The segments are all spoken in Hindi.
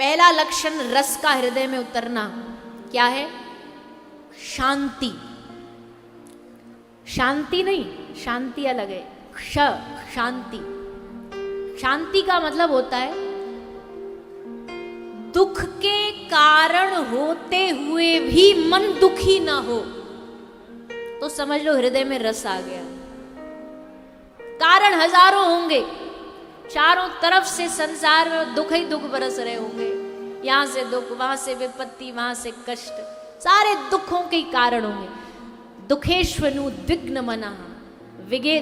पहला लक्षण रस का हृदय में उतरना क्या है? शांति। शांति नहीं, शांति अलग है। शांति। शांति का मतलब होता है दुख के कारण होते हुए भी मन दुखी ना हो, तो समझ लो हृदय में रस आ गया। कारण हजारों होंगे, चारों तरफ से संसार में दुख ही दुख बरस रहे होंगे, यहां से दुख, वहां से विपत्ति, वहां से कष्ट, सारे दुखों के कारण होंगे। दुखेश्वनु विघ्न मना विगे,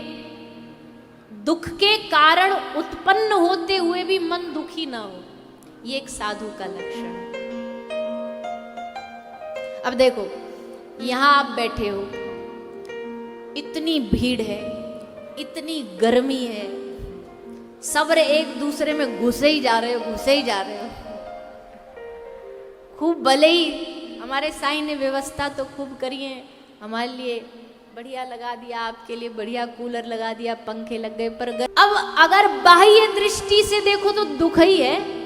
दुख के कारण उत्पन्न होते हुए भी मन दुखी ना हो, ये एक साधु का लक्षण है। अब देखो यहां आप बैठे हो, इतनी भीड़ है, इतनी गर्मी है, सब एक दूसरे में घुसे ही जा रहे हो, घुसे ही जा रहे हो। खूब भले ही हमारे साईं ने व्यवस्था तो खूब करी है हमारे लिए, बढ़िया लगा दिया, आपके लिए बढ़िया कूलर लगा दिया, पंखे लग गए, पर अब अगर बाह्य दृष्टि से देखो तो दुख ही है।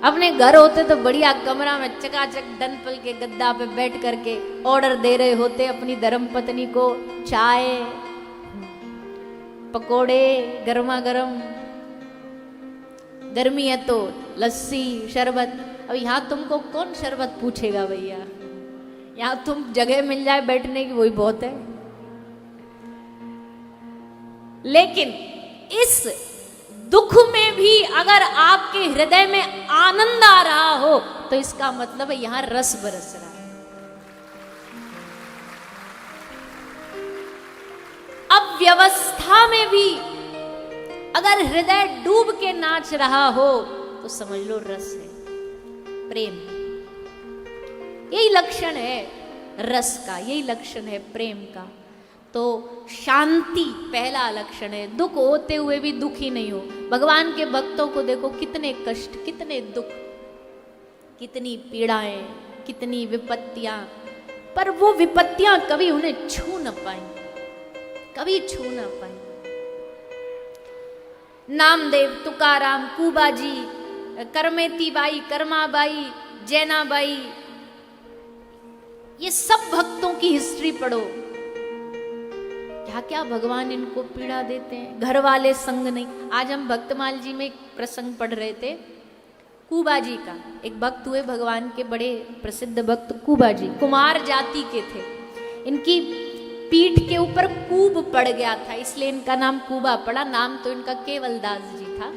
अपने घर होते तो बढ़िया कमरा में चकाचक डनपल के गद्दा पे बैठ करके ऑर्डर दे रहे होते अपनी धर्मपत्नी को, चाय पकोड़े गरमा गरम, गर्मी है तो लस्सी शरबत। अब यहाँ तुमको कौन शरबत पूछेगा भैया, यहाँ तुम जगह मिल जाए बैठने की वही बहुत है। लेकिन इस दुख में भी अगर आपके हृदय में आनंद आ रहा हो तो इसका मतलब है यहां रस बरस रहा है। अब व्यवस्था में भी अगर हृदय डूब के नाच रहा हो तो समझ लो रस है, प्रेम। यही लक्षण है रस का, यही लक्षण है प्रेम का। तो शांति पहला लक्षण है। दुख होते हुए भी दुखी नहीं हो। भगवान के भक्तों को देखो, कितने कष्ट, कितने दुख, कितनी पीड़ाएं, कितनी विपत्तियां, पर वो विपत्तियां कभी उन्हें छू न पाई, कभी छू न पाई। नामदेव, तुकाराम, कुबाजी, करमेती बाई, कर्माबाई, जैनाबाई, ये सब भक्तों की हिस्ट्री पढ़ो, क्या क्या भगवान इनको पीड़ा देते हैं। घर वाले संग नहीं। आज हम भक्तमाल जी में एक प्रसंग पढ़ रहे थे कुबाजी का। एक भक्त हुए भगवान के, बड़े प्रसिद्ध भक्त कुबाजी, कुमार जाति के थे। इनकी पीठ के ऊपर कूब पड़ गया था, इसलिए इनका नाम कुबा पड़ा। नाम तो इनका केवल दास जी था।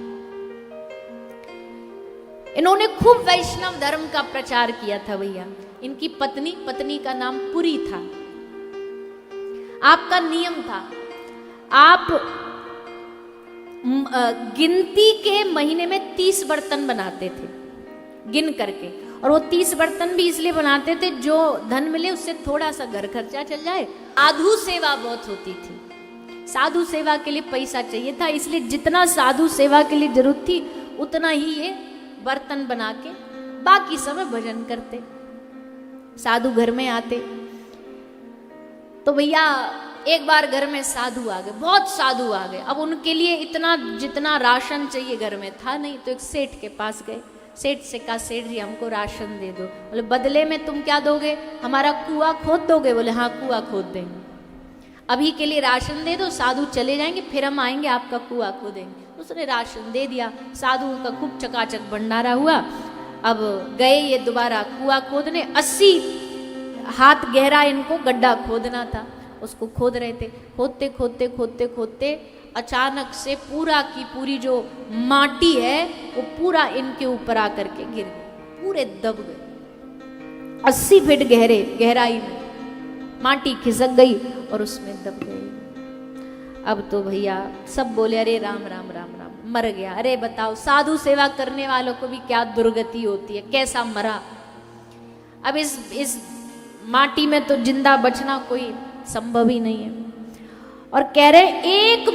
इन्होंने खूब वैष्णव धर्म का प्रचार किया था भैया। इनकी पत्नी का नाम पुरी था। आपका नियम था, आप गिनती के महीने में 30 बर्तन बनाते थे गिन करके, और वो 30 बर्तन भी इसलिए बनाते थे जो धन मिले उससे थोड़ा सा घर खर्चा चल जाए। साधु सेवा बहुत होती थी, साधु सेवा के लिए पैसा चाहिए था, इसलिए जितना साधु सेवा के लिए जरूरत थी उतना ही ये बर्तन बना के बाकी समय भजन करते। साधु घर में आते तो भैया एक बार घर में साधु आ गए, बहुत साधु आ गए। अब उनके लिए इतना जितना राशन चाहिए घर में था नहीं, तो एक सेठ के पास गए। सेठ से कहा, सेठ जी हमको राशन दे दो। बोले बदले में तुम क्या दोगे, हमारा कुआं खोद दोगे? बोले हाँ कुआं खोद देंगे, अभी के लिए राशन दे दो, साधु चले जाएंगे, फिर हम आएंगे आपका कुआं खोदेंगे। उसने राशन दे दिया, साधुओं का खूब चकाचक भंडारा हुआ। अब गए ये दोबारा कुआं खोदने, 80 हाथ गहरा इनको गड्ढा खोदना था। उसको खोद रहे थे, खोदते खोदते खोदते खोदते अचानक से पूरा की पूरी जो माटी है वो पूरा इनके ऊपर आकर के गिर गई, पूरे दब गए। 80 फीट गहराई में माटी खिसक गई और उसमें दब गई। अब तो भैया सब बोले अरे राम राम राम राम, मर गया। अरे बताओ साधु सेवा करने वालों को भी क्या दुर्गति होती है, कैसा मरा। अब इस माटी में तो जिंदा बचना कोई संभव ही नहीं है। और कह रहे 1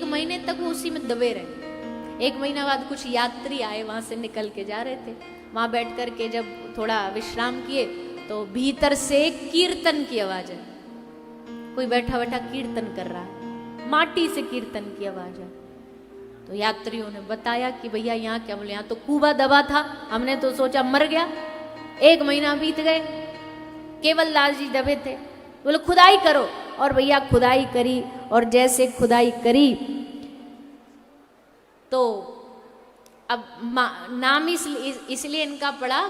महीने तक वो उसी में दबे रहे। 1 महीना बाद कुछ यात्री आए, वहां से निकल के जा रहे थे। वहां बैठ कर के जब थोड़ा विश्राम किए तो भीतर से कीर्तन की आवाज है, कोई बैठा बैठा कीर्तन कर रहा है, माटी से कीर्तन की आवाज है। तो यात्रियों ने बताया कि भैया यहाँ क्या, बोले यहाँ तो कुआं दबा था, हमने तो सोचा मर गया, 1 महीना बीत गए, केवल दास जी दबे थे। बोले खुदाई करो, और भैया खुदाई करी, और जैसे खुदाई करी तो अब नाम इसलिए इनका पड़ा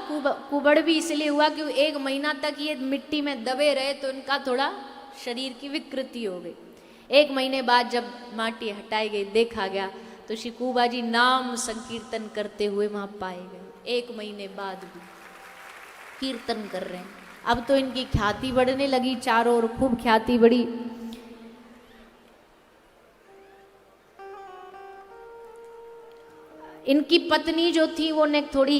कुबड़ भी इसलिए हुआ कि 1 महीना तक ये मिट्टी में दबे रहे तो इनका थोड़ा शरीर की विकृति हो गई। 1 महीने बाद जब माटी हटाई गई, देखा गया तो श्री कुबा जी नाम संकीर्तन करते हुए वहां पाए गए। 1 महीने बाद भी कीर्तन कर रहे हैं। अब तो इनकी ख्याति बढ़ने लगी, चारों ओर खूब ख्याति बढ़ी। इनकी पत्नी जो थी वो ने थोड़ी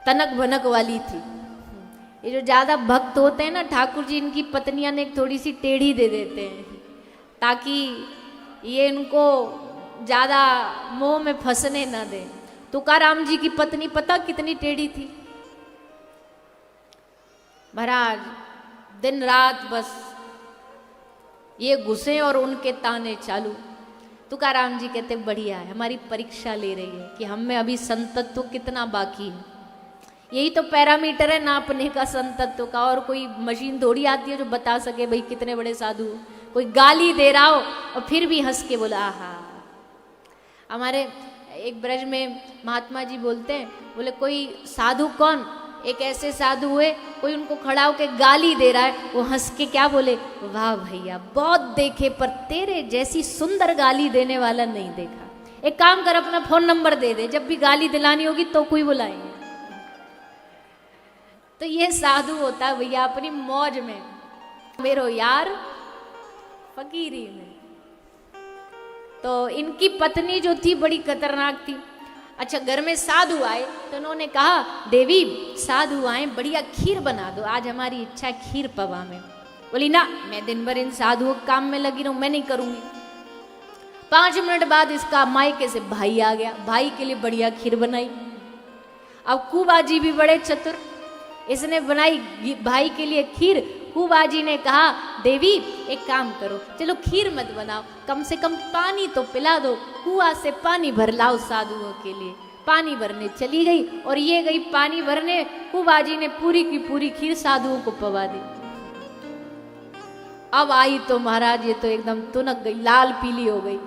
तनक भनक वाली थी। ये जो ज्यादा भक्त होते हैं ना ठाकुर जी, इनकी पत्नियां ने थोड़ी सी टेढ़ी दे देते हैं ताकि ये इनको ज्यादा मोह में फंसने न दे। तुकाराम जी की पत्नी पता कितनी टेढ़ी थी महाराज, दिन रात बस ये गुस्से और उनके ताने चालू। तुकाराम जी कहते बढ़िया है, हमारी परीक्षा ले रही है कि हम में अभी संतत्व कितना बाकी है। यही तो पैरामीटर है नापने का संतत्व का, और कोई मशीन थोड़ी आती है जो बता सके भाई कितने बड़े साधु। कोई गाली दे रहा हो और फिर भी हंस के बोला आहा। हमारे एक ब्रज में महात्मा जी बोलते हैं, बोले कोई साधु कौन, एक ऐसे साधु हुए कोई उनको खड़ा होकर गाली दे रहा है, वो हंस के क्या बोले, वाह भैया बहुत देखे पर तेरे जैसी सुंदर गाली देने वाला नहीं देखा। एक काम कर अपना फोन नंबर दे दे, जब भी गाली दिलानी होगी तो कोई बुलाएंगे। तो ये साधु होता है भैया अपनी मौज में, मेरो यार फकीरी में। तो इनकी पत्नी जो थी बड़ी खतरनाक थी। अच्छा घर में साधु आए तो उन्होंने कहा देवी साधु आए बढ़िया खीर बना दो, आज हमारी इच्छा है खीर पवा में। बोली ना मैं दिन भर इन साधुओं के काम में लगी रहूं, मैं नहीं करूंगी। 5 मिनट बाद इसका मायके से भाई आ गया, भाई के लिए बढ़िया खीर बनाई। अब कुबाजी भी बड़े चतुर, इसने बनाई भाई के लिए खीर। कुबाजी ने कहा देवी एक काम करो, चलो खीर मत बनाओ, कम से कम पानी तो पिला दो, कुआं से पानी भर लाओ साधुओं के लिए। पानी भरने चली गई और ये गई पानी भरने, कुबाजी ने पूरी की पूरी खीर साधुओं को पवा दी। अब आई तो महाराज ये तो एकदम तुनक गई, लाल पीली हो गई।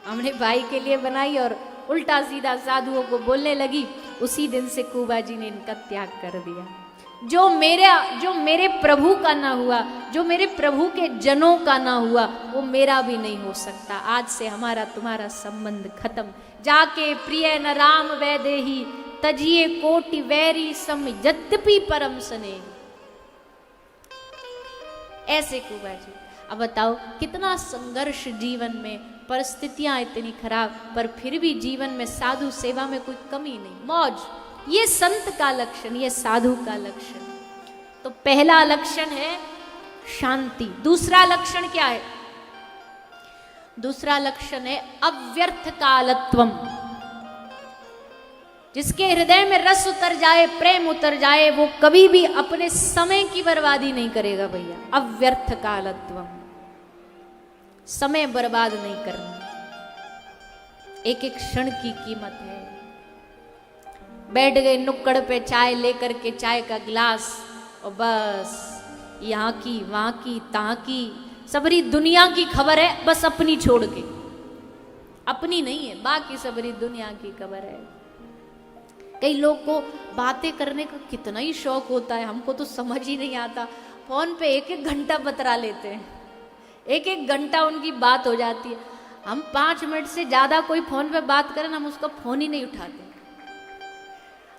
हमने भाई के लिए बनाई और उल्टा सीधा साधुओं को बोलने लगी। उसी दिन से कुबाजी ने इनका त्याग कर दिया। जो मेरे प्रभु का ना हुआ, जो मेरे प्रभु के जनों का ना हुआ, वो मेरा भी नहीं हो सकता। आज से हमारा तुम्हारा संबंध खत्म। जाके प्रिय न राम वैदेही, तजिए कोटि वैरी सम यद्यपि परम सने। ऐसे कुबाजी। अब बताओ कितना संघर्ष जीवन में, परिस्थितियां इतनी खराब, पर फिर भी जीवन में साधु सेवा में कोई कमी नहीं, मौज। ये संत का लक्षण, ये साधु का लक्षण। तो पहला लक्षण है शांति। दूसरा लक्षण क्या है? दूसरा लक्षण है अव्यर्थ कालत्वम। जिसके हृदय में रस उतर जाए, प्रेम उतर जाए, वो कभी भी अपने समय की बर्बादी नहीं करेगा भैया। अव्यर्थ कालत्वम, समय बर्बाद नहीं करना। एक एक क्षण की कीमत है। बैठ गए नुक्कड़ पे चाय लेकर के, चाय का गिलास, और बस यहाँ की वहां की तहां की सबरी दुनिया की खबर है, बस अपनी छोड़ के। अपनी नहीं है, बाकी सबरी दुनिया की खबर है। कई लोग को बातें करने का कितना ही शौक होता है, हमको तो समझ ही नहीं आता। फोन पे 1-1 घंटा बतरा लेते हैं, 1-1 घंटा उनकी बात हो जाती है। हम 5 मिनट से ज्यादा कोई फोन पे बात करें, हम उसका फोन ही नहीं उठाते।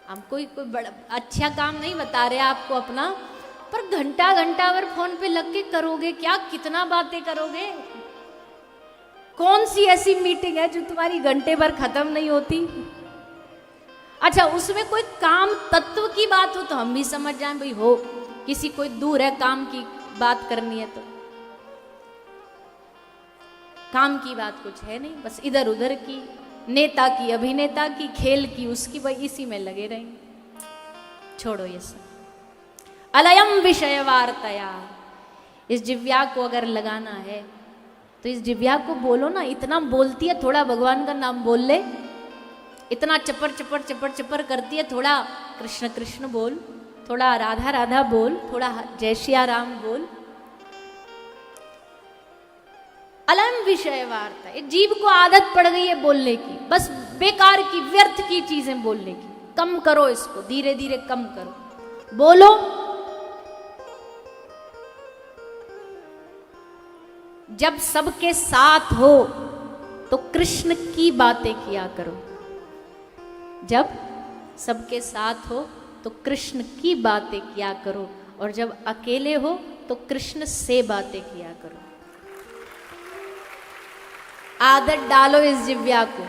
हम कोई बड़ा अच्छा काम नहीं बता रहे आपको अपना, पर घंटा घंटा अगर फोन पे लग के करोगे क्या, कितना बातें करोगे? कौन सी ऐसी मीटिंग है जो तुम्हारी घंटे भर खत्म नहीं होती? अच्छा उसमें कोई काम तत्व की बात हो तो हम भी समझ जाएं भाई, हो किसी कोई दूर है, काम की बात करनी है तो। काम की बात कुछ है नहीं, बस इधर उधर की, नेता की, अभिनेता की, खेल की, उसकी, भाई इसी में लगे रहेंगे। छोड़ो ये सब। अलयम विषय वार्तया। इस जिव्या को अगर लगाना है तो इस जिव्या को बोलो ना, इतना बोलती है थोड़ा भगवान का नाम बोल ले, इतना चपर चपर चपर चपर करती है, थोड़ा कृष्ण कृष्ण बोल, थोड़ा राधा राधा बोल, थोड़ा जय सिया राम बोल। अलम विषय वार्ता, ये जीव को आदत पड़ गई है बोलने की, बस बेकार की व्यर्थ की चीजें बोलने की। कम करो इसको, धीरे धीरे कम करो, बोलो। जब सबके साथ हो तो कृष्ण की बातें किया करो, जब सबके साथ हो तो कृष्ण की बातें किया करो, और जब अकेले हो तो कृष्ण से बातें किया करो। आदत डालो इस जिव्या को,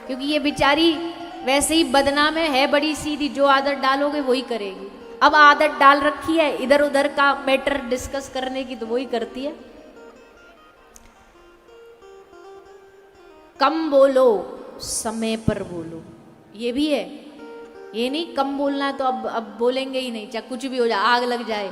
क्योंकि ये बेचारी वैसे ही बदनाम है बड़ी सीधी, जो आदत डालोगे वही करेगी। अब आदत डाल रखी है इधर उधर का मैटर डिस्कस करने की, तो वही करती है। कम बोलो, समय पर बोलो, ये भी है। ये नहीं कम बोलना है तो अब बोलेंगे ही नहीं, चाहे कुछ भी हो जाए, आग लग जाए,